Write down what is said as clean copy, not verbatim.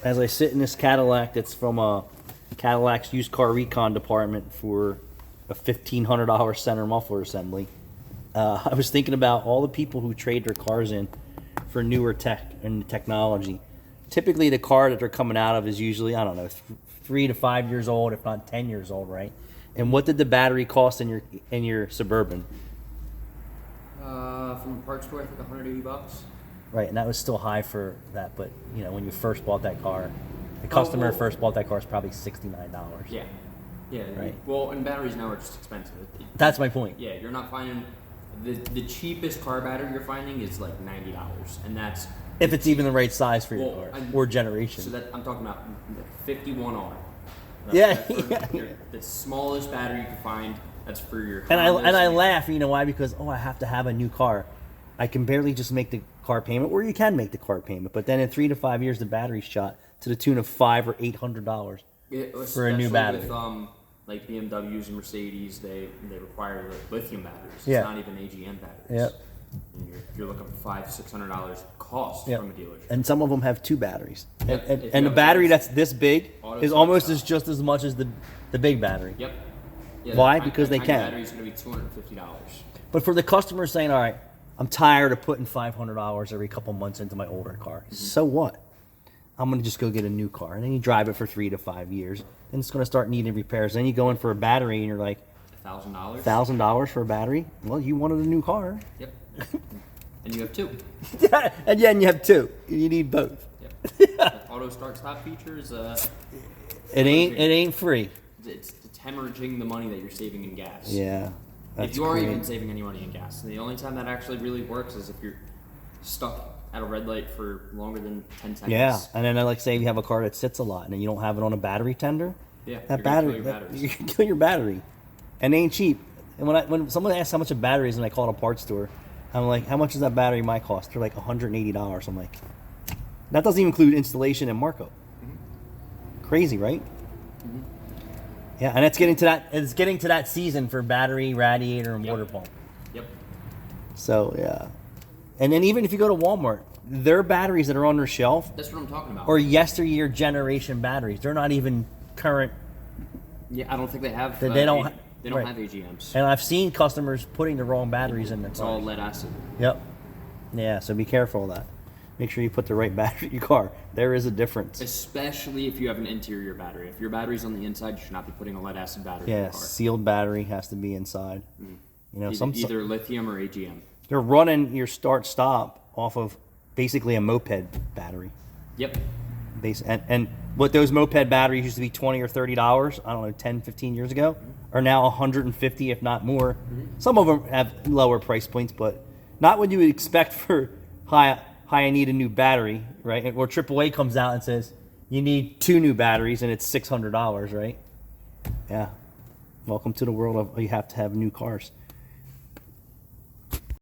as I sit in this Cadillac that's from Cadillac's used car recon department for a $1,500 center muffler assembly, I was thinking about all the people who trade their cars in for newer tech and technology. Typically, the car that they're coming out of is usually, I don't know, 3 to 5 years old, if not 10 years old, right? And what did the battery cost in your Suburban? From a parts store, I think $180. Right, and that was still high for that. But you know, when you first bought that car, the customer first bought that car is probably $69. Yeah, yeah. Right. Well, and batteries now are just expensive. That's my point. Yeah, you're not finding the cheapest car battery you're finding is like $90, and that's If it's even the right size for your car or generation. So that I'm talking about 51R. Yeah, The smallest battery you can find. That's for your. And I laugh. You know why? Because I have to have a new car. I can barely just make the car payment, or you can make the car payment, but then in 3 to 5 years, the battery's shot to the tune of $500 or $800 for a new battery. With, like BMWs and Mercedes, they require lithium batteries. It's Yeah. not even AGM batteries. Yep. And you're looking for $500-$600 cost Yep. from a dealership. And some of them have 2 batteries. Yep. If you And the have battery those that's this big auto is start almost stop. just as much as the big battery. Yep. Yeah, Why? that Because they tiny can. Battery is going to be $250. But for the customer saying, all right, I'm tired of putting $500 every couple months into my older car. So what? I'm going to just go get a new car. And then you drive it for 3 to 5 years. Then it's going to start needing repairs. Then you go in for a battery and you're like, $1,000. $1,000 for a battery? Well, you wanted a new car. Yep. And you have 2. And yeah, and you have 2. You need both. Yep. The auto start stop features. It ain't free. It's hemorrhaging the money that you're saving in gas. Yeah. If you are even saving any money in gas, and the only time that actually really works is if you're stuck at a red light for longer than 10 seconds. Yeah, and then like say you have a car that sits a lot and then you don't have it on a battery tender. Yeah, that you're gonna battery, kill your batteries. you can kill your battery, and it ain't cheap. And when someone asks how much a battery is and I call it a parts store, I'm like, how much does that battery might cost? They're like $180. I'm like, that doesn't even include installation and markup. Mm-hmm. Crazy, right? Mm-hmm. Yeah, and it's getting to that season for battery, radiator, and water pump. Yep. So yeah, and then even if you go to Walmart, their batteries that are on their shelf That's what I'm talking about. or yesteryear generation batteries, they're not even current. Yeah, I don't think they have. They don't They don't right. have AGMs. And I've seen customers putting the wrong batteries in their It's all cars. lead acid. Yep. Yeah, so be careful of that. Make sure you put the right battery in your car. There is a difference. Especially if you have an interior battery. If your battery's on the inside, you should not be putting a lead acid battery in Yeah, your car. sealed battery has to be inside. You know, Either lithium or AGM. they're running your start stop off of basically a moped battery. Yep. And what those moped batteries used to be $20 or $30, I don't know, 10, 15 years ago, are now 150, if not more. Some of them have lower price points, but not what you would expect for hi, I need a new battery, right? Or AAA comes out and says, you need 2 new batteries, and it's $600, right? Yeah. Welcome to the world of you have to have new cars.